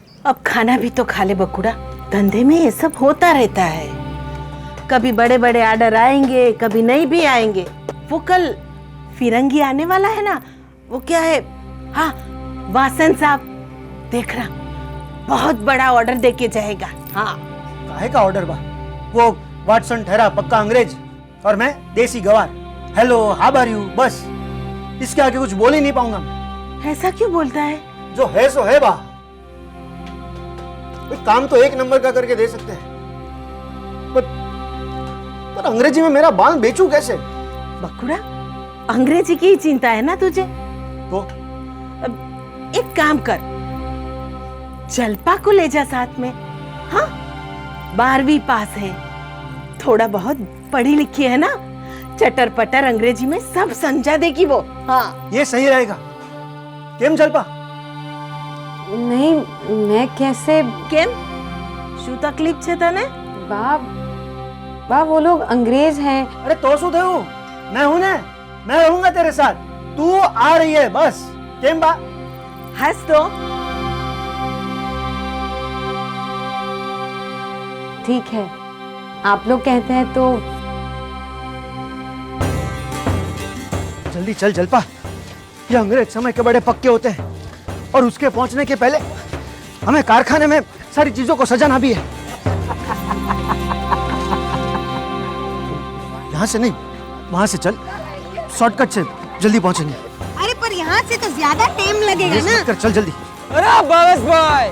अब खाना भी तो खा ले बकुड़ा, धंधे में ये सब होता रहता है। कभी बड़े बड़े ऑर्डर आएंगे, कभी नहीं भी आएंगे। वो कल फिरंगी आने वाला है ना, वो क्या है, हाँ वासन साहब, देख रहा बहुत बड़ा ऑर्डर देके जाएगा। हाँ काहे का ऑर्डर बा? वो वाटसन ठहरा पक्का अंग्रेज और मैं देसी गवार। हेलो हाउ आर यू, बस इसके आगे कुछ बोल ही नहीं पाऊंगा। ऐसा क्यों बोलता है? जो है सो है बा। काम तो एक नंबर का करके दे सकते हैं, पर अंग्रेजी में मेरा बाल बेचूं कैसे? बकुड़ा, अंग्रेजी की ही चिंता है ना तुझे? तो अब एक काम कर, जलपा को ले जा साथ में। हाँ 12वीं पास है, थोड़ा बहुत पढ़ी लिखी है ना, चटर पटर अंग्रेजी में सब समझा देगी वो। हाँ ये सही रहेगा। केम जलपा? नहीं, मैं कैसे? केम शू तकलीफ छे तने? बा वो लोग अंग्रेज हैं। अरे तो शू थયું? मैं हूं ना, मैं रहूंगा तेरे साथ। तू आ रही है बस। केम बा? हंस दो। ठीक है, आप लोग कहते हैं तो। जल्दी चल जलपा, ये अंग्रेज समय के बड़े पक्के होते हैं और उसके पहुंचने के पहले हमें कारखाने में सारी चीजों को सजाना भी है। यहाँ से नहीं, वहां से चल, शॉर्टकट से जल्दी पहुंचेंगे। अरे पर यहाँ से तो ज्यादा टाइम लगेगा ना। कर, चल जल्दी। अरे बॉस भाई,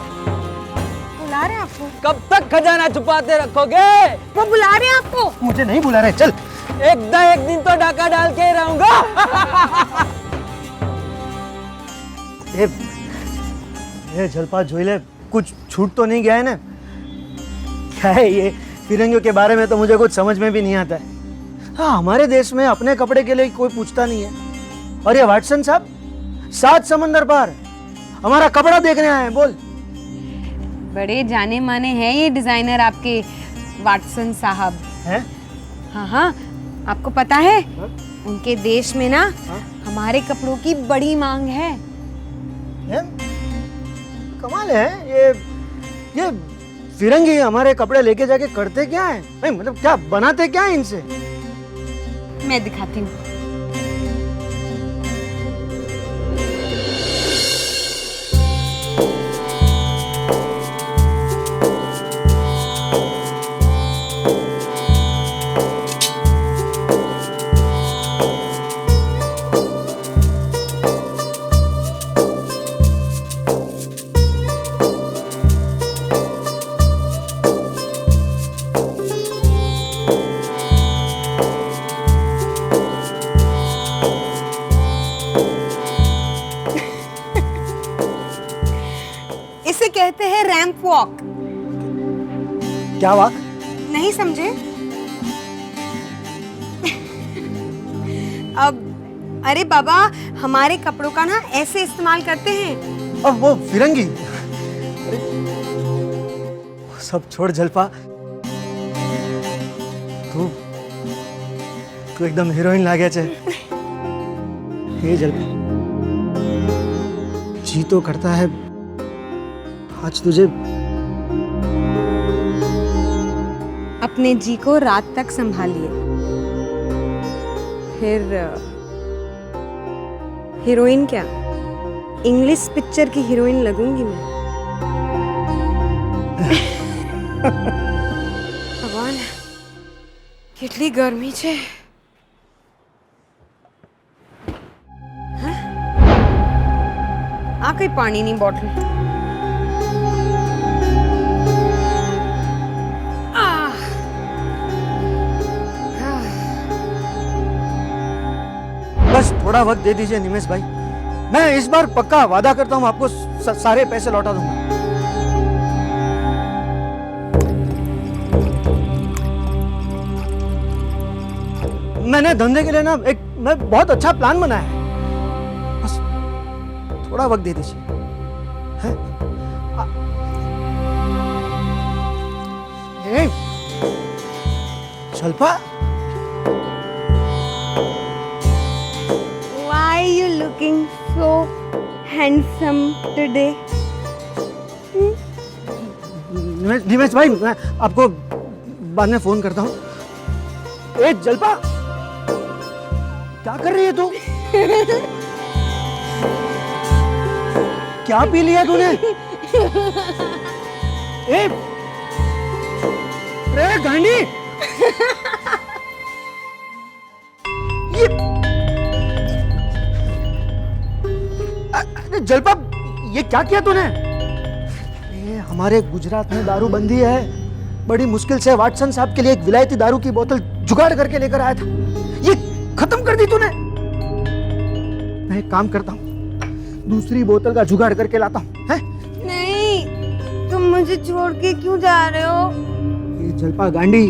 बुला रहे हैं आपको। कब तक खजाना छुपाते रखोगे? वो बुला रहे हैं आपको। मुझे नहीं बुला रहे, चल। एक दिन तो डाका डाल के ही रहूंगा। ये जलपा जोइले, कुछ छूट तो नहीं गया है ना? क्या है ये फिरंगियों के बारे में तो मुझे कुछ समझ में भी नहीं आता है। हाँ हमारे देश में अपने कपड़े के लिए कोई पूछता नहीं है, और ये वाटसन साहब 7 समंदर पार हमारा कपड़ा देखने आए हैं। बोल। बड़े जाने माने हैं ये डिजाइनर आपके वाटसन साहब हैं? हाँ, आपको पता है उनके देश में ना हमारे कपड़ों की बड़ी मांग है। कमाल है। ये फिरंगी हमारे कपड़े लेके जाके करते क्या है? नहीं मतलब क्या बनाते क्या है इनसे? मैं दिखाती हूँ। इसे कहते हैं रैंप वॉक। क्या वाक? नहीं समझे? अब अरे बाबा, हमारे कपड़ों का ना ऐसे इस्तेमाल करते हैं। अब वो फिरंगी। अरे सब छोड़ जलपा, तू एकदम हीरोइन लागे छे। हे जलपा, जी तो करता है आज तुझे। अपने जी को रात तक संभालिए, फिर हीरोइन क्या, इंग्लिश पिक्चर की हीरोइन लगूंगी मैं। भगवान, कितनी गर्मी छे। आ कई पानी नहीं बोतल। बस थोड़ा वक्त दे दीजिए निमेश भाई, मैं इस बार पक्का वादा करता हूँ आपको सारे पैसे लौटा दूंगा। मैंने धंधे के लिए ना मैं बहुत अच्छा प्लान बनाया है, बस थोड़ा वक्त दे दीजिए। Jalpa, Why are you looking so handsome today? निमेश भाई, मैं आपको बाद में फोन करता हूँ। ए जलपा, क्या कर रही है तू? क्या पी लिया तूने? ए, रे गांडी, ये अरे जलपा, ये क्या किया तूने? ये हमारे गुजरात में दारूबंदी है, बड़ी मुश्किल से वाटसन साहब के लिए एक विलायती दारू की बोतल जुगाड़ करके लेकर आया था, ये खत्म कर दी तूने। मैं एक काम करता हूँ, दूसरी बोतल का जुगाड़ करके लाता हूँ। हैं? नहीं, तुम मुझे छोड़ के क्यों जा रहे हो? ये जलपा गांडी,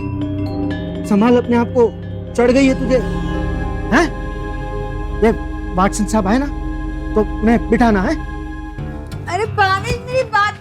संभाल अपने आप को, चढ़ गई है तुझे। हैं? ये वाटसन साहब आए ना तो उन्हें बिठाना है। अरे भावेश, मेरी बात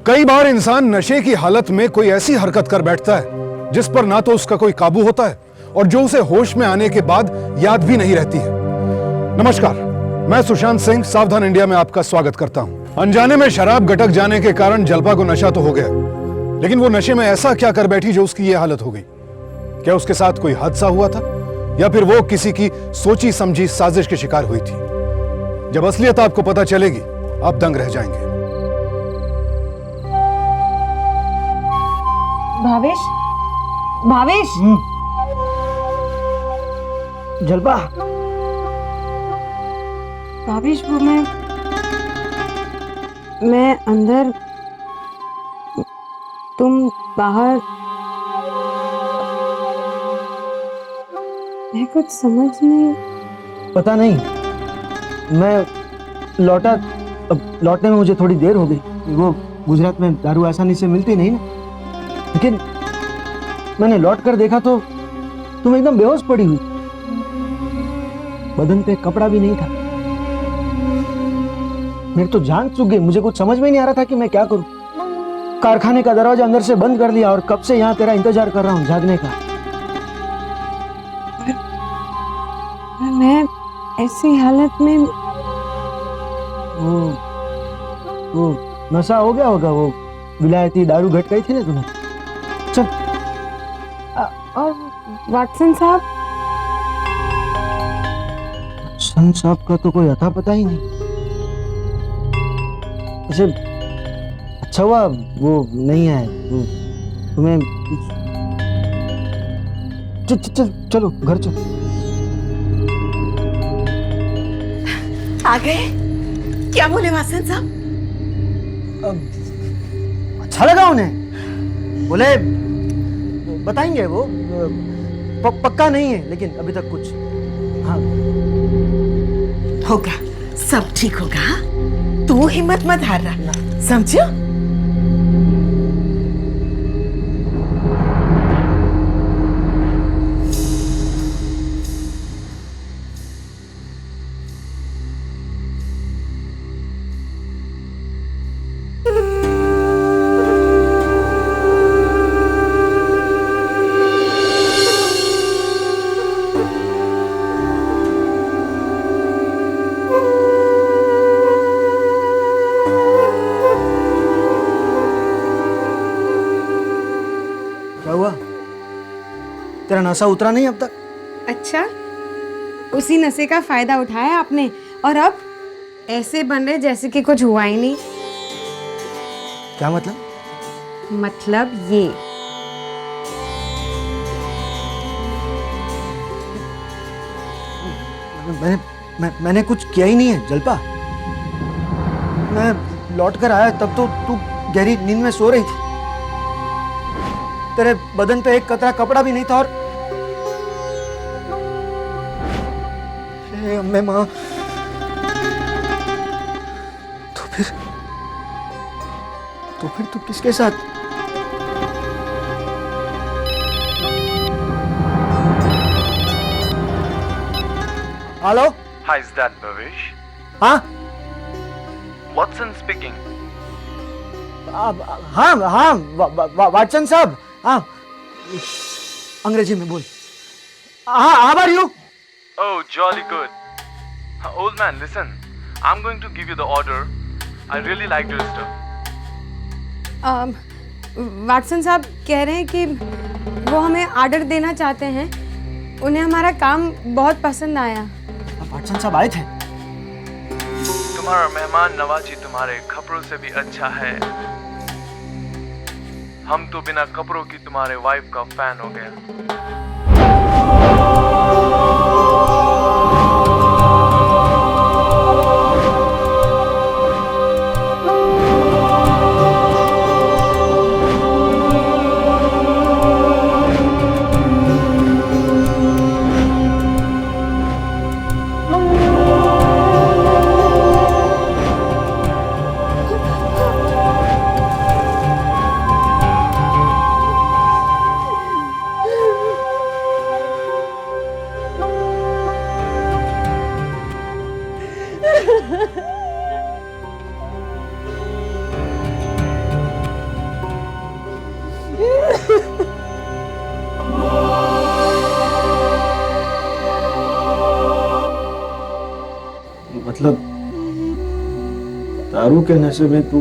कई बार इंसान नशे की हालत में कोई ऐसी हरकत कर बैठता है जिस पर ना तो उसका कोई काबू होता है और जो उसे होश में आने के बाद याद भी नहीं रहती है। नमस्कार, मैं सुशांत सिंह सावधान इंडिया में आपका स्वागत करता हूं। अनजाने में शराब गटक जाने के कारण जलपा को नशा तो हो गया, लेकिन वो नशे में ऐसा क्या कर बैठी जो उसकी ये हालत हो गई? क्या उसके साथ कोई हादसा हुआ था या फिर वो किसी की सोची समझी साजिश के शिकार हुई थी? जब असलियत आपको पता चलेगी, आप दंग रह जाएंगे। भावेश, भावेश, जलपा, भावेश, वो मैं अंदर, तुम बाहर। मैं कुछ समझ नहीं। पता नहीं, मैं लौटा, अब लौटने में मुझे थोड़ी देर हो गई। वो गुजरात में दारू आसानी से मिलती नहीं ना, लेकिन मैंने लौट कर देखा तो तुम एकदम बेहोश पड़ी हुई, बदन पे कपड़ा भी नहीं था। मेरी तो जान चुक गई, मुझे कुछ समझ में नहीं आ रहा था कि मैं क्या करूं। कारखाने का दरवाजा अंदर से बंद कर लिया और कब से यहाँ तेरा इंतजार कर रहा हूँ जागने का। मैं ऐसी हालत में। वो नशा हो गया होगा, वो विलायती दारू घट गई थी ना तुम्हें। चल। और वाटसन साहब? वाटसन साहब का तो कोई अता पता ही नहीं। अच्छा, अच्छा हुआ वो नहीं आए। वो तुम्हें चल चल चल, चलो घर चलो। आ गए? क्या बोले वासन साहब? अच्छा लगा उन्हें, बोले बताएंगे वो, पक्का नहीं है लेकिन अभी तक कुछ। हाँ होगा, सब ठीक होगा। हाँ? तू हिम्मत मत हार रहा, समझो? क्या हुआ? तेरा नशा उतरा नहीं अब तक? अच्छा, उसी नशे का फायदा उठाया आपने और अब ऐसे बन रहे जैसे कि कुछ हुआ ही नहीं। क्या मतलब? मतलब ये, मैंने कुछ किया ही नहीं है जलपा। मैं लौट कर आया तब तो तू गहरी नींद में सो रही थी। तेरे बदन पे एक कतरा कपड़ा भी नहीं था और हे अम्मे माँ, फिर तू किसके साथ? Hello? Hi, is that Bhavesh? हाँ Watson speaking. हाँ हाँ वाटसन साहब, हाँ अंग्रेजी में बोल। हाँ, how are you? Oh, jolly good. Old man, listen. I'm going to give you the order. I really liked your stuff. Watson साहब कह रहे हैं कि वो हमें ऑर्डर देना चाहते हैं। उन्हें हमारा काम बहुत पसंद आया। वाटसन साहब आए थे? तुम्हारा मेहमान नवाजी तुम्हारे कपड़ों से भी अच्छा है। हम तो बिना कपड़ों की तुम्हारे वाइफ का फैन हो गया। मतलब दारू के नशे में तू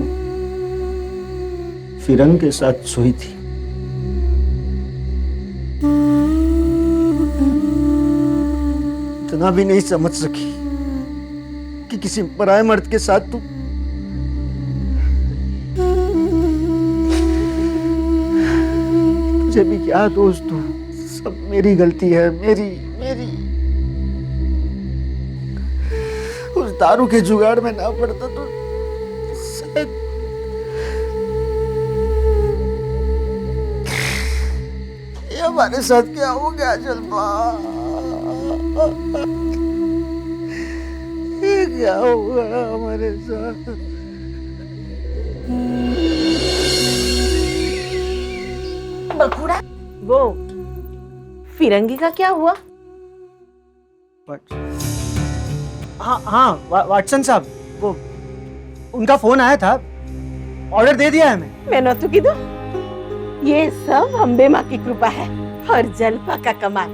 फिरंग के साथ सोई थी? इतना भी नहीं समझ सकी कि किसी पराये मर्द के साथ तू तुझे भी क्या दोस्त तू, सब मेरी गलती है, मेरी मेरी उस दारू के जुगाड़ में ना पड़ता तो शायद ये हमारे साथ क्या हो गया जलवा, ये क्या हुआ हमारे साथ? बकुड़ा, वो फिरंगी का क्या हुआ? हाँ हाँ वाटसन साहब, वो उनका फोन आया था, ऑर्डर दे दिया है हमें। मैंने तो कीधु ये सब अंबे माँ की कृपा है और जलपा का कमाल।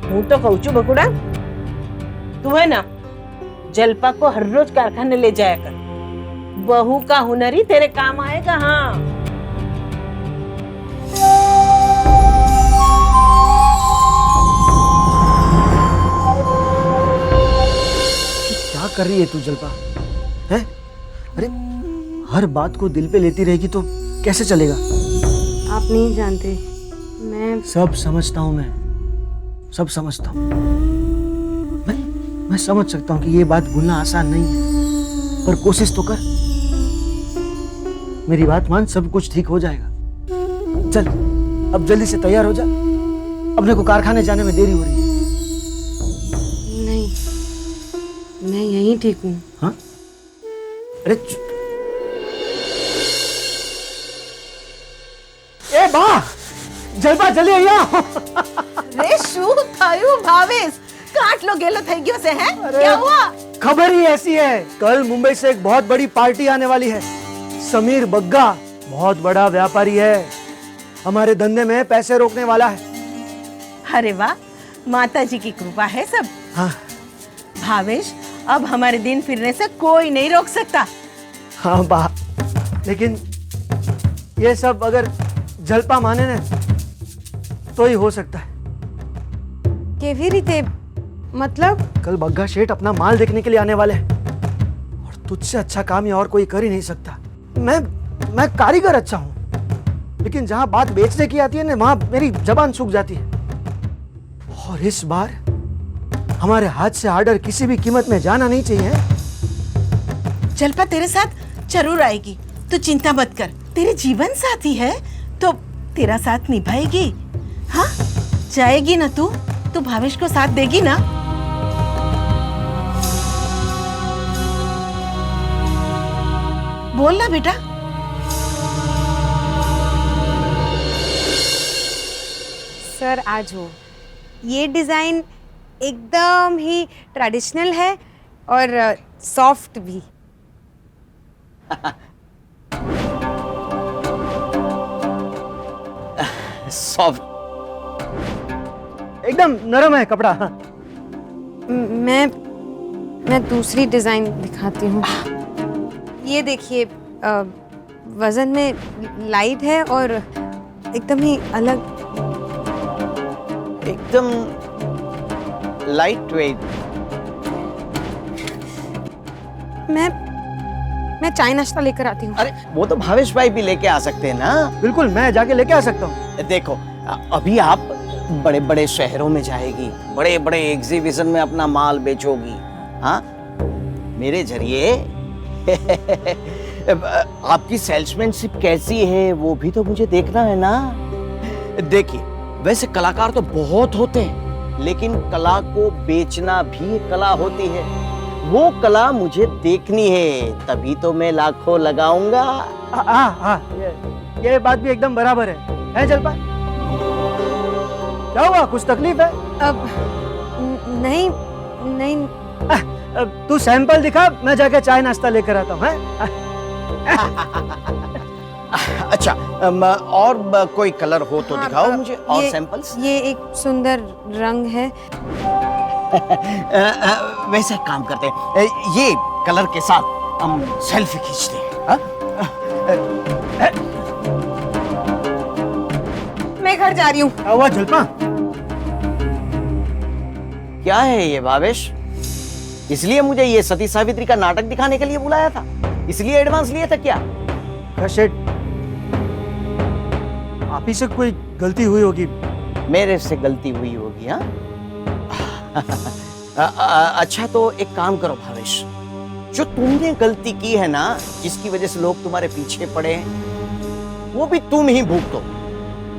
हूँ तो कहूँ छू बकुड़ा, तू है ना जलपा को हर रोज कारखाने ले जाया कर, बहू का हुनर ही तेरे काम आएगा। हाँ क्या कर रही है तू जलपा? है? अरे हर बात को दिल पे लेती रहेगी तो कैसे चलेगा? आप नहीं जानते, मैं सब समझता हूँ, मैं सब समझता हूँ। मैं समझ सकता हूँ कि ये बात भूलना आसान नहीं है, पर कोशिश तो कर। मेरी बात मान, सब कुछ ठीक हो जाएगा। चल अब जल्दी से तैयार हो जा, अपने को कारखाने जाने में देरी हो रही है। नहीं, मैं यहीं ठीक हूँ। हाँ? अरे ए बा, जलपा जल्दी आइया। रे शू थायु भावेश काट लो गेलो થઈ ગયો છે हैं? क्या हुआ? खबर ही ऐसी है, कल मुंबई से एक बहुत बड़ी पार्टी आने वाली है। समीर बग्गा बहुत बड़ा व्यापारी है, हमारे धंधे में पैसे रोकने वाला है। अरे वाह, माता जी की कृपा है सब। हाँ भावेश, अब हमारे दिन फिरने से कोई नहीं रोक सकता। हाँ बा, लेकिन ये सब अगर जलपा माने ना तो ही हो सकता है। केवी रीते, मतलब कल बग्गा शेठ अपना माल देखने के लिए आने वाले हैं और तुझसे अच्छा काम ये और कोई कर ही नहीं सकता। मैं कारीगर अच्छा हूँ, लेकिन जहां बात बेचने की आती है ना वहां मेरी जबान सूख जाती है। और इस बार हमारे हाथ से ऑर्डर किसी भी कीमत में जाना नहीं चाहिए। जलपा तेरे साथ जरूर आएगी, तू चिंता मत कर। तेरे जीवन साथी है तो तेरा साथ निभाएगी। हाँ जाएगी ना तू भावेश को साथ देगी ना? बोलना बेटा। सर आज हो, ये डिज़ाइन एकदम ही ट्रेडिशनल है और सॉफ्ट भी। सॉफ्ट, एकदम नरम है कपड़ा। मैं दूसरी डिज़ाइन दिखाती हूँ। ये देखिए, वज़न में लाइट है और एकदम ही अलग। एकदम लाइट वेट। मैं चाय नाश्ता लेकर आती हूँ। अरे वो तो भावेश भाई भी लेके आ सकते हैं ना। बिल्कुल, मैं जाके लेके आ सकता हूँ। देखो, अभी आप बड़े बड़े शहरों में जाएगी, बड़े बड़े एग्जीबिशन में अपना माल बेचोगी। हाँ, मेरे जरिए आपकी सेल्समैनशिप कैसी है वो भी तो मुझे देखना है ना। देखिए, वैसे कलाकार तो बहुत होते हैं, लेकिन कला को बेचना भी एक कला होती है। वो कला मुझे देखनी है, तभी तो मैं लाखों लगाऊंगा। हाँ, ये बात भी एकदम बराबर है जलपा? क्या हुआ, कुछ तकलीफ है? अब नहीं। तू सैंपल दिखा, मैं जाके चाय नाश्ता लेकर आता हूँ। अच्छा, और कोई कलर हो तो हाँ, दिखाओ मुझे, और ये- सैंपल्स। ये एक सुंदर रंग है। वैसे एक काम करते हैं, ये कलर के साथ हम सेल्फी खींचते हैं। हाँ? मैं घर जा रही हूँ। क्या हुआ जलपा? क्या है ये भावेश? इसलिए मुझे ये सती सावित्री का नाटक दिखाने के लिए बुलाया था? इसलिए एडवांस लिया था क्या? शेठ, आप ही से कोई गलती हुई होगी। मेरे से गलती हुई होगी। हाँ? अच्छा, तो एक काम करो भावेश, जो तुमने गलती की है ना, जिसकी वजह से लोग तुम्हारे पीछे पड़े हैं, वो भी तुम ही भुगतो।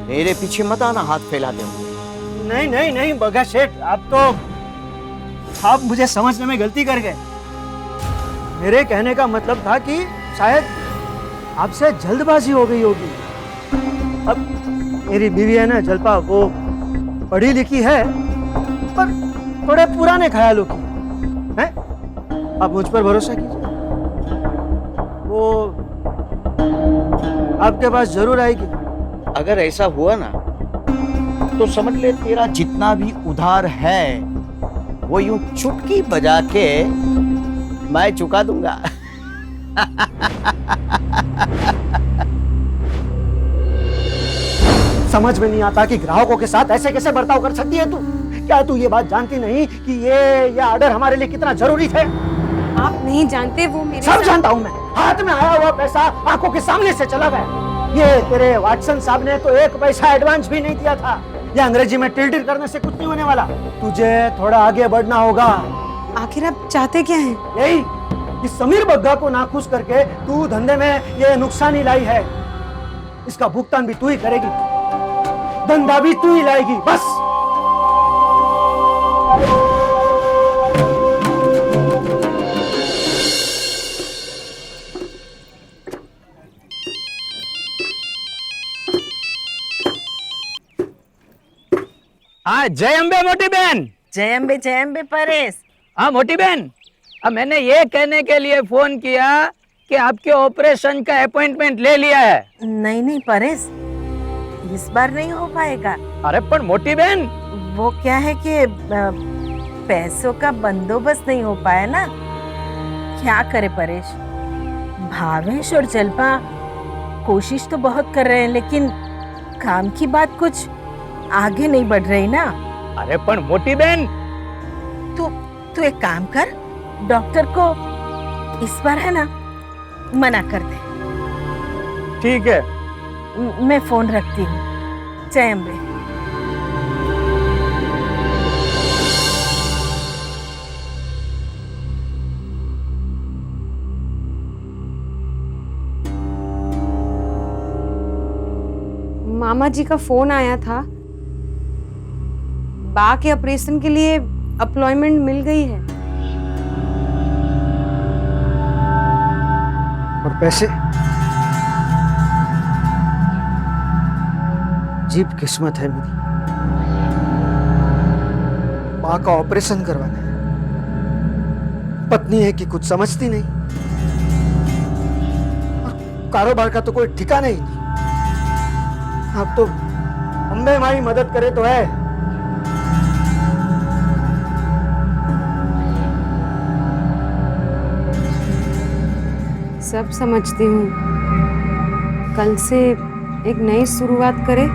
मेरे पीछे मत आना हाथ फैलाते हो। नहीं बगा शेठ, आप मुझे समझने में गलती कर गए। मेरे कहने का मतलब था कि शायद आपसे जल्दबाजी हो गई होगी। अब मेरी बीवी है ना जलपा, वो पढ़ी लिखी है पर थोड़े पुराने ख्यालों की है। आप मुझ पर भरोसा कीजिए, वो आपके पास जरूर आएगी। अगर ऐसा हुआ ना, तो समझ ले तेरा जितना भी उधार है वो यूं चुटकी बजा के मैं चुका दूंगा। समझ में नहीं आता कि ग्राहकों के साथ ऐसे कैसे बर्ताव कर सकती है तू। क्या तू ये बात जानती नहीं कि ये ऑर्डर हमारे लिए कितना जरूरी थे? आप नहीं जानते, वो मेरे सब साथ- जानता हूँ मैं। हाथ में आया हुआ पैसा आंखों के सामने से चला गया। ये तेरे वाटसन साहब ने तो एक पैसा एडवांस भी नहीं दिया था। ये अंग्रेजी में टिल करने से कुछ नहीं होने वाला। तुझे थोड़ा आगे बढ़ना होगा। आखिर आप चाहते क्या हैं? यही कि समीर बग्गा को नाखुश करके तू धंधे में ये नुकसानी लाई है, इसका भुगतान भी तू ही करेगी, धंधा भी तू ही लाएगी। बस हाँ, जय अम्बे मोटी बहन। जय अम्बे परेश। हाँ मोटी बहन, अब मैंने ये कहने के लिए फोन किया कि आपके ऑपरेशन का अपॉइंटमेंट ले लिया है। नहीं परेश, इस बार नहीं हो पाएगा। अरे पर मोटी बहन, वो क्या है कि पैसों का बंदोबस्त नहीं हो पाया ना। क्या करे परेश, भावेश और जलपा कोशिश तो बहुत कर रहे हैं, लेकिन काम की बात कुछ आगे नहीं बढ़ रही ना। अरे पर मोटी बहन, तू एक काम कर, डॉक्टर को इस बार है ना मना कर दे। ठीक है। मैं फोन रखती हूँ। जय अम्बे। मामा जी का फोन आया था, बा के ऑपरेशन के लिए अपॉइंटमेंट मिल गई है। पर पैसे, अजीब किस्मत है मेरी। माँ का ऑपरेशन करवाना है, पत्नी है कि कुछ समझती नहीं, और कारोबार का तो कोई ठिकाना ही नहीं। अब तो अम्बे माई मदद करे तो है। सब समझती हूँ, कल से एक नई शुरुआत करें।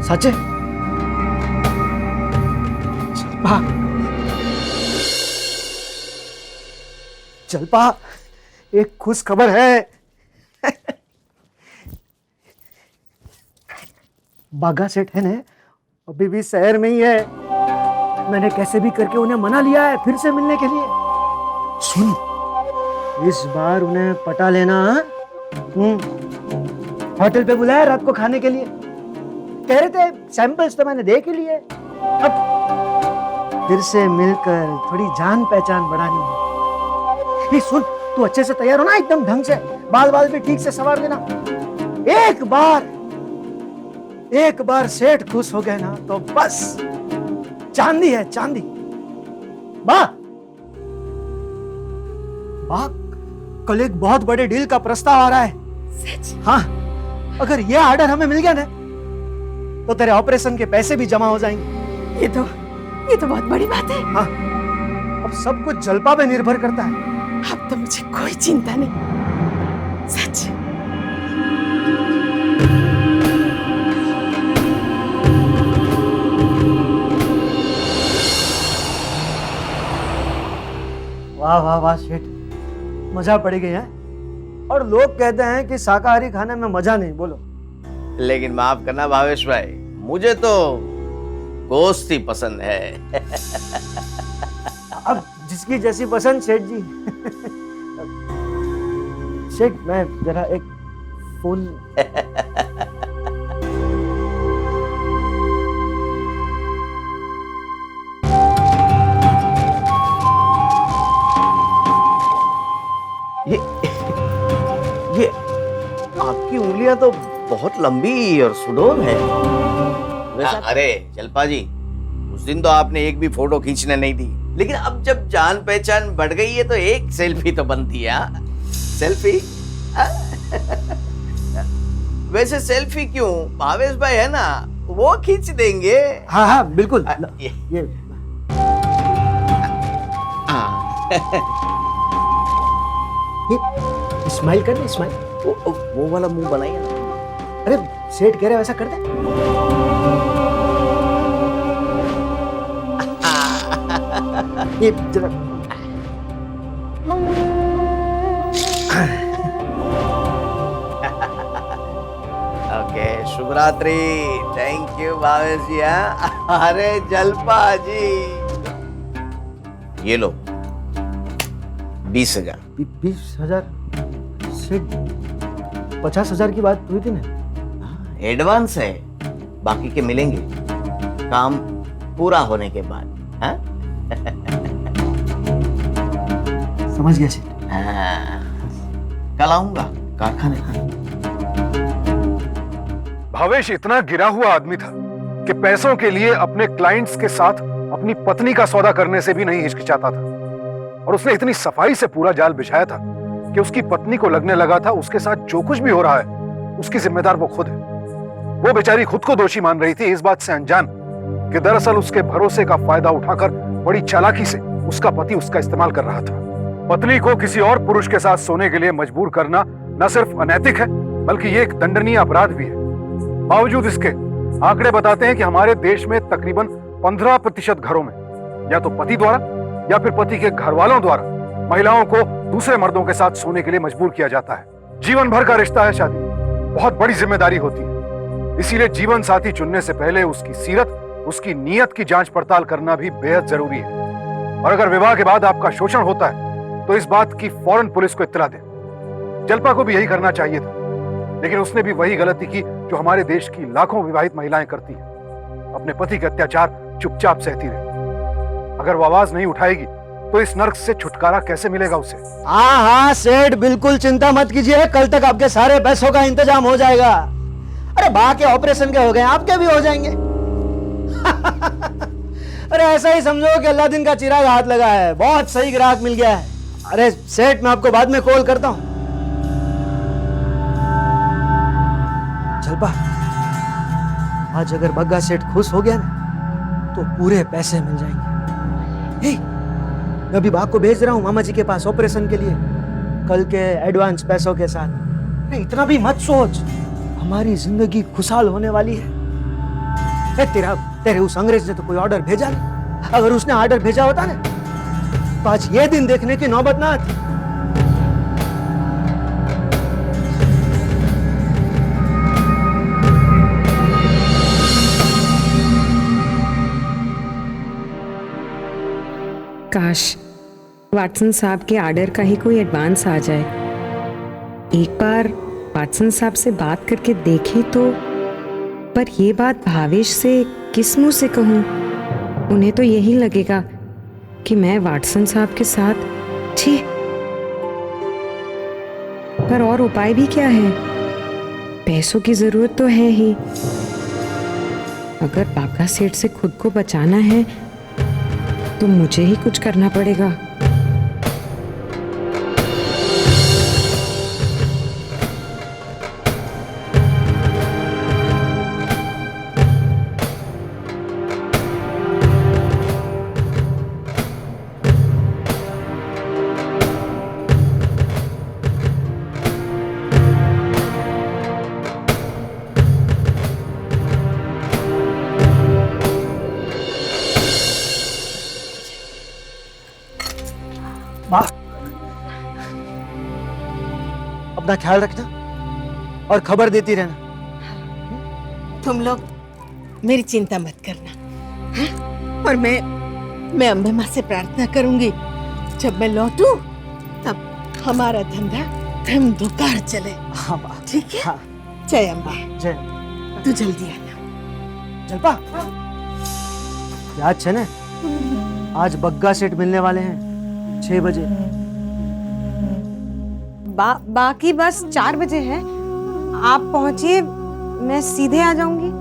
सच है? जलपा, जलपा, एक खुश खबर है। बागा सेठ है ना, अभी भी शहर में ही है। मैंने कैसे भी करके उन्हें मना लिया है फिर से मिलने के लिए। सुन, इस बार उन्हें पटा लेना। होटल पे बुलाया रात को खाने के लिए। कह रहे थे सैंपल्स तो मैंने देख ही लिए, अब फिर से मिलकर थोड़ी जान पहचान बढ़ानी है। ये सुन, तू अच्छे से तैयार हो ना, एकदम ढंग से, बाल बाल भी ठीक से संवार देना। एक बार सेठ खुश हो गए ना तो बस चांदी है चांदी। वाह वाह, कल एक बहुत बड़े डील का प्रस्ताव आ रहा है। सच? हाँ, अगर ये ऑर्डर हमें मिल गया ना तो तेरे ऑपरेशन के पैसे भी जमा हो जाएंगे। ये तो बहुत बड़ी बात है। हाँ, अब सब कुछ जलपा पे निर्भर करता है। अब तो मुझे कोई चिंता नहीं। सच। वाह वाह वाह सेठ, मजा पड़ गई है। और लोग कहते हैं कि शाकाहारी खाने में मजा नहीं। बोलो। लेकिन माफ करना भावेश भाई, मुझे तो गोश्त ही पसंद है। अब जिसकी जैसी पसंद सेठ जी। सेठ, मैं जरा एक फोन। ये आपकी उंगलियां तो बहुत लंबी और सुडौल है। अरे जलपा जी, उस दिन तो आपने एक भी फोटो खींचने नहीं दी, लेकिन अब जब जान पहचान बढ़ गई है तो एक सेल्फी तो बनती है। सेल्फी? वैसे सेल्फी क्यों, भावेश भाई है ना, वो खींच देंगे। हाँ हाँ बिल्कुल। ये स्माइल कर दे, स्माइल। वो वाला मुंह बनाइए ना। अरे सेठ कह रहे वैसा कर दे। ये जरा ओके, शुभ रात्रि। थैंक यू भावेश जी। अरे जलपा जी, ये लो 20,000। 20,000? सेठ, 50,000 की बात हुई थी ना। एडवांस है, बाकी के मिलेंगे काम पूरा होने के बाद। हाँ? समझ गया सेठ। हाँ, कल आऊंगा कारखाने। भावेश इतना गिरा हुआ आदमी था कि पैसों के लिए अपने क्लाइंट्स के साथ अपनी पत्नी का सौदा करने से भी नहीं हिचकिचाता था। और उसने इतनी सफाई से पूरा जाल बिछाया था कि उसकी पत्नी को लगने लगा था उसके साथ जो कुछ भी हो रहा है उसकी जिम्मेदार वो खुद है। वो बेचारी खुद को दोषी मान रही थी, इस बात से अनजान कि दरअसल उसके भरोसे का फायदा उठाकर बड़ी चालाकी से उसका पति उसका इस्तेमाल कर रहा था। पत्नी को किसी और पुरुष के साथ सोने के लिए मजबूर करना न सिर्फ अनैतिक है बल्कि ये एक दंडनीय अपराध भी है। बावजूद इसके आंकड़े बताते हैं कि हमारे देश में तकरीबन 15% घरों में या तो पति द्वारा या फिर पति के घर वालों द्वारा महिलाओं को दूसरे मर्दों के साथ सोने के लिए मजबूर किया जाता है। जीवन भर का रिश्ता है शादी, बहुत बड़ी जिम्मेदारी होती है। इसीलिए जीवन साथी चुनने से पहले उसकी सीरत, उसकी नीयत की जांच पड़ताल करना भी बेहद जरूरी है। और अगर विवाह के बाद आपका शोषण होता है तो इस बात की फौरन पुलिस को इत्तला दें। जलपा को भी यही करना चाहिए था, लेकिन उसने भी वही गलती की जो हमारे देश की लाखों विवाहित महिलाएं करती हैं। अपने पति के अत्याचार चुपचाप सहती रही। अगर वो आवाज नहीं उठाएगी तो इस नर्क से छुटकारा कैसे मिलेगा उसे? हाँ हाँ सेठ, बिल्कुल चिंता मत कीजिए, कल तक आपके सारे पैसों का इंतजाम हो जाएगा। अरे बा के ऑपरेशन के हो गए, आपके भी हो जाएंगे। अरे ऐसा ही समझो कि अल्लाह दिन का चिराग हाथ लगा है, बहुत सही ग्राहक मिल गया है। अरे सेठ, मैं आपको बाद में कॉल करता हूँ। जलपा, आज अगर बग्गा सेठ खुश हो गया ना तो पूरे पैसे मिल जाएंगे। मैं अभी बाग को भेज रहा हूँ मामा जी के पास ऑपरेशन के लिए, कल के एडवांस पैसों के साथ। अरे इतना भी मत सोच, हमारी जिंदगी खुशहाल होने वाली है। तेरे उस अंग्रेज ने तो कोई ऑर्डर भेजा नहीं, अगर उसने ऑर्डर भेजा होता ना तो आज ये दिन देखने की नौबत ना आती। काश वाटसन साहब के ऑर्डर का ही कोई एडवांस आ जाए। एक बार वाटसन साहब से बात करके देखें तो, पर ये बात भावेश से किस मुंह से कहूँ? उन्हें तो यही लगेगा कि मैं वाटसन साहब के साथ छी। पर और उपाय भी क्या है? पैसों की जरूरत तो है ही। अगर बागा सेठ से खुद को बचाना है तो मुझे ही कुछ करना पड़ेगा। अपना ख्याल रखना और खबर देती रहना। तुम लोग मेरी चिंता मत करना, हाँ? और मैं अम्बे माँ से प्रार्थना करूंगी जब मैं लौटूं तब हमारा धंधा धमधुकार चले। हाँ बा, ठीक है? हाँ। जय अम्बे। जय। तू जल्दी आना। जलपा, याद है ना, आज बग्गा सेठ मिलने वाले हैं 6 बजे। बाकी बस 4 बजे है। आप पहुंचिए, मैं सीधे आ जाऊंगी।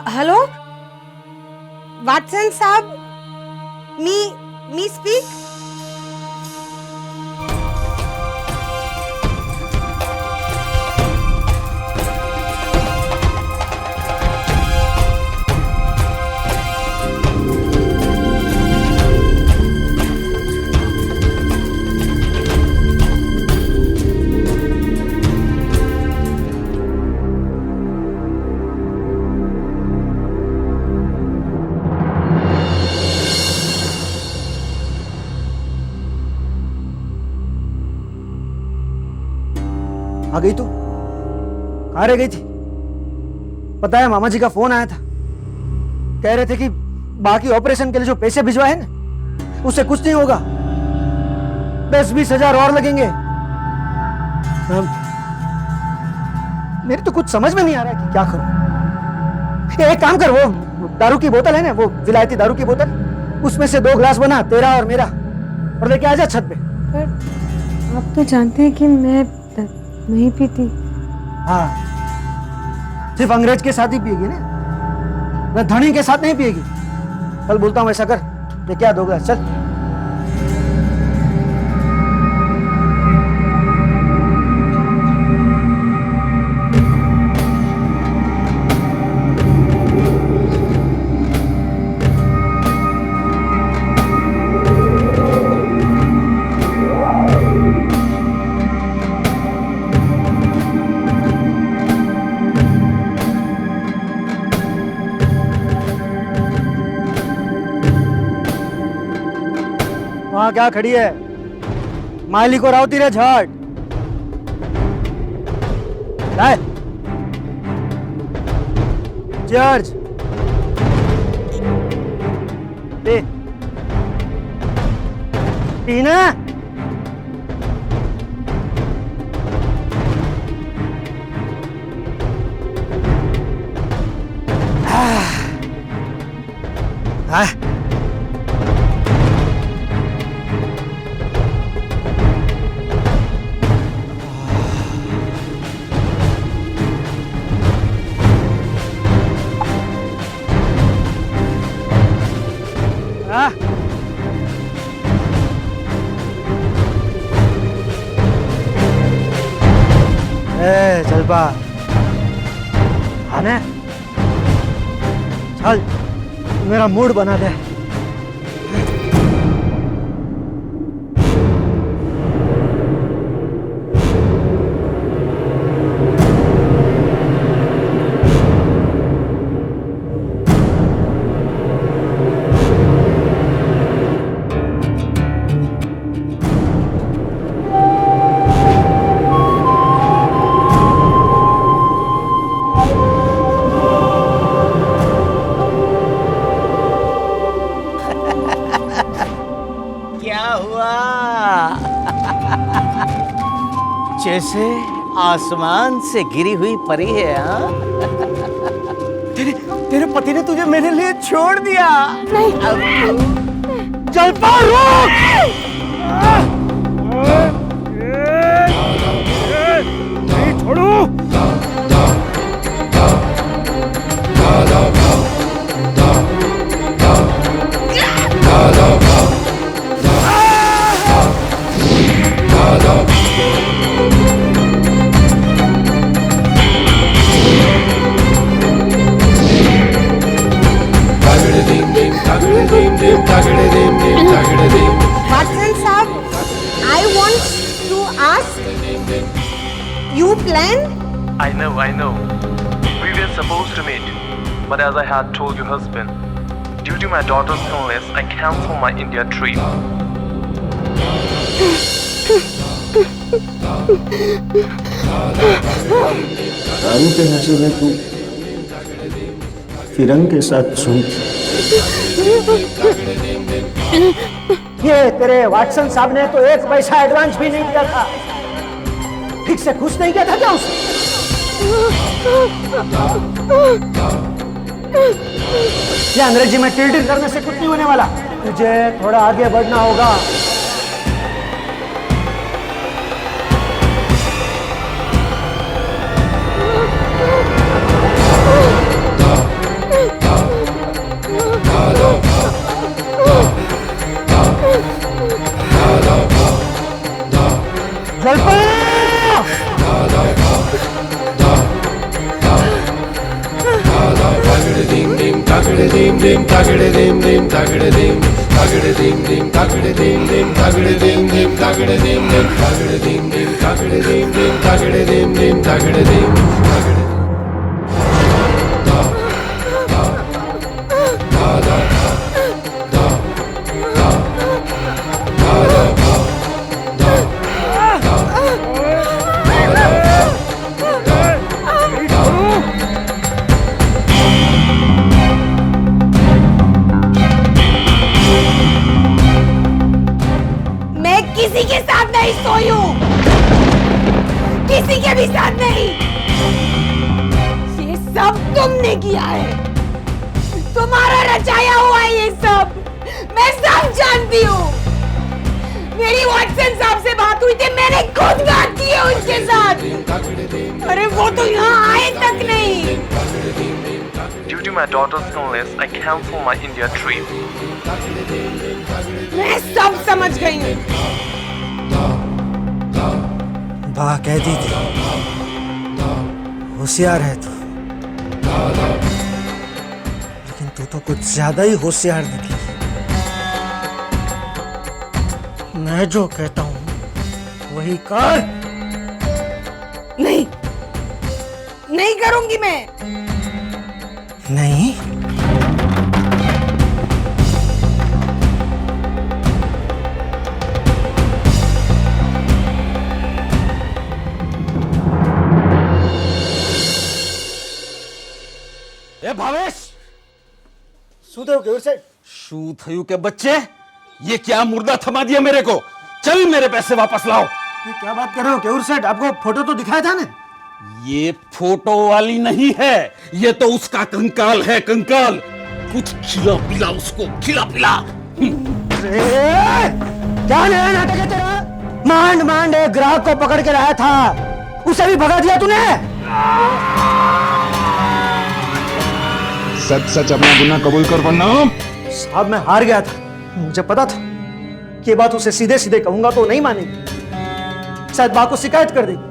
हेलो वाटसन साहब, मी स्पीक। आ गई तू? कहाँ रह गई थी? पता है मामा जी का फोन आया था, कह रहे थे कि बाकी ऑपरेशन के लिए जो पैसे भिजवाए हैं ना उससे कुछ नहीं होगा, 10-20 हजार और लगेंगे। मेरी तो कुछ समझ में नहीं आ रहा है कि क्या करूं। एक काम कर, वो दारू की बोतल है ना, वो विलायती दारू की बोतल, उसमें से 2 ग्लास बना, तेरा और मेरा, और लेके आ जा छत पे। पर आप तो जानते हैं कि मैं नहीं पीती। हाँ, सिर्फ अंग्रेज के साथ ही पिएगी ना, मैं धनी के साथ नहीं पिएगी। कल बोलता हूँ ऐसा कर, ये क्या 2 ग्लास, चल। वहां क्या खड़ी है? माली को रावती रे झाट। चर्च पीना। जलपा आने चल, मेरा मूड बना दे। जैसे आसमान से गिरी हुई परी है। हाँ, तेरे पति ने तुझे मेरे लिए छोड़ दिया। नहीं। जलपा रुक। नहीं छोड़ू। वाटसन साहब, I want to ask, you plan? I know. We were supposed to meet, but as I had told your husband, due to my daughter's illness, I canceled my India trip. दारू के नशे में तू फिरंग के साथ सोई थी। ये तेरे वाटसन साहब ने तो 1 पैसा एडवांस भी नहीं दिया था। ठीक से खुश नहीं किया था क्या उसे? ये अंग्रेजी में टिल करने से कुछ नहीं होने वाला। तुझे थोड़ा आगे बढ़ना होगा। किसी के साथ नहीं सोई हूं, किसी के भी साथ नहीं। ये सब तुमने किया है, तुम्हारा रचाया हुआ है ये सब। मैं सब जानती हूँ। मेरी वाटसन साहब से बात हुई थी, मैंने खुद बात की है उनके साथ। अरे वो तो यहाँ आए तक नहीं। Due to my daughter's illness, I canceled my India trip. मैं सब समझ गई हूँ। बा कहती थी होशियार है तू, लेकिन तू तो कुछ ज्यादा ही होशियार निकली। मैं जो कहता हूँ वही कर। नहीं, नहीं करूंगी मैं। नहीं? भावेश શું થયું કેવું સાહેબ? शू थयू के बच्चे ये क्या मुर्दा थमा दिया मेरे को। चल मेरे पैसे वापस लाओ। ये क्या बात कर रहे हो केवल सेठ? आपको फोटो तो दिखाया था ना? ये फोटो वाली नहीं है, ये तो उसका कंकाल है, कंकाल। कुछ खिला पिला उसको, खिला पिला। क्या नया नाटक है तेरा? मांड मांड एक ग्राहक को पकड़ के लाया था, उसे भी भगा दिया तूने। सच सच अपना गुनाह कबूल कर वरना। साहब मैं हार गया था, मुझे पता था कि ये बात उसे सीधे सीधे कहूंगा तो नहीं मानेगी, शायद बात को शिकायत कर देगी।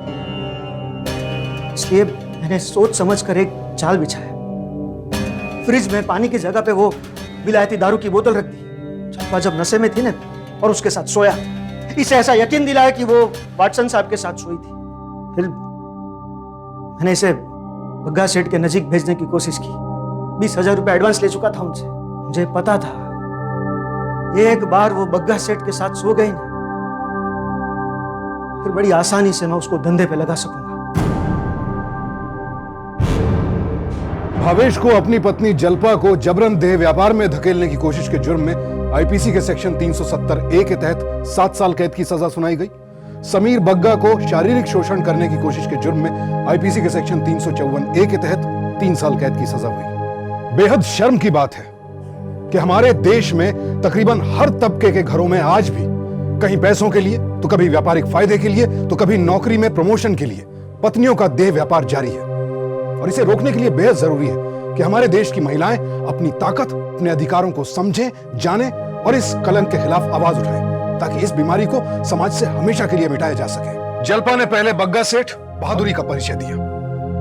इसलिए मैंने सोच समझ कर एक जाल बिछाया। फ्रिज में पानी की जगह पे वो विलायती दारू की बोतल रख दी। चंपा जब नशे में थी ना और उसके साथ सोया, इसे ऐसा यकीन दिलाया कि वो वाटसन साहब के साथ सोई थी। फिर मैंने इसे बग्गा सेठ के नजीक भेजने की कोशिश की। 20,000 रुपए एडवांस ले चुका था उनसे। मुझे पता था एक बार वो बग्गा सेठ के साथ सो गई ना, फिर बड़ी आसानी से मैं उसको धंधे पे लगा सकूंगा। भावेश को अपनी पत्नी जल्पा को जबरन देह व्यापार में धकेलने की कोशिश के जुर्म में आईपीसी के सेक्शन 370 ए के तहत 7 साल कैद की सजा सुनाई गई। समीर बग्गा को शारीरिक शोषण करने की कोशिश के जुर्म में आईपीसी के सेक्शन 354 ए के तहत 3 साल कैद की सजा हुई। बेहद शर्म की बात है कि हमारे देश में तकरीबन हर तबके के घरों में आज भी कहीं पैसों के लिए तो कभी व्यापारिक फायदे के लिए तो कभी नौकरी में प्रमोशन के लिए पत्नियों का देह व्यापार जारी है। और इसे रोकने के लिए बेहद जरूरी है कि हमारे देश की महिलाएं अपनी ताकत, अपने अधिकारों को समझें, जानें और इस कलंक के खिलाफ आवाज उठाएं ताकि इस बीमारी को समाज से हमेशा के लिए मिटाया जा सके। जल्पा ने पहले बग्गा सेठ बहादुरी का परिचय दिया,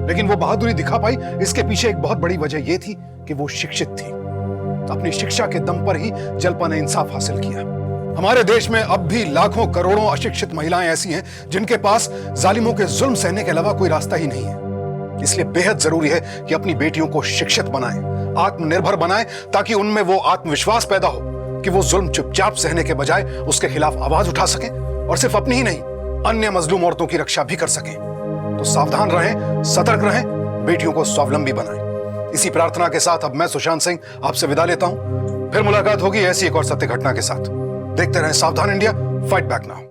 लेकिन वो बहादुरी दिखा पाई इसके पीछे एक बहुत बड़ी वजह यह थी कि वो शिक्षित थी। अपनी शिक्षा के दम पर ही जल्पा ने इंसाफ हासिल किया। हमारे देश में अब भी लाखों करोड़ों अशिक्षित महिलाएं ऐसी हैं जिनके पास जालिमों के जुल्म सहने के अलावा कोई रास्ता ही नहीं है। इसलिए बेहद जरूरी है कि अपनी बेटियों को शिक्षित बनाएं, आत्मनिर्भर बनाएं, ताकि उनमें वो आत्मविश्वास पैदा हो कि वो जुल्म चुपचाप सहने के बजाय उसके खिलाफ आवाज उठा सकें और सिर्फ अपनी ही नहीं, अन्य मजलूम औरतों की रक्षा भी कर सकें। तो सावधान रहें, सतर्क रहें, बेटियों को स्वावलंबी बनाएं। इसी प्रार्थना के साथ अब मैं सुशांत सिंह आपसे विदा लेता हूं। फिर मुलाकात होगी ऐसी एक और सत्य घटना के साथ। देखते रहें सावधान इंडिया, फाइट बैक नाउ।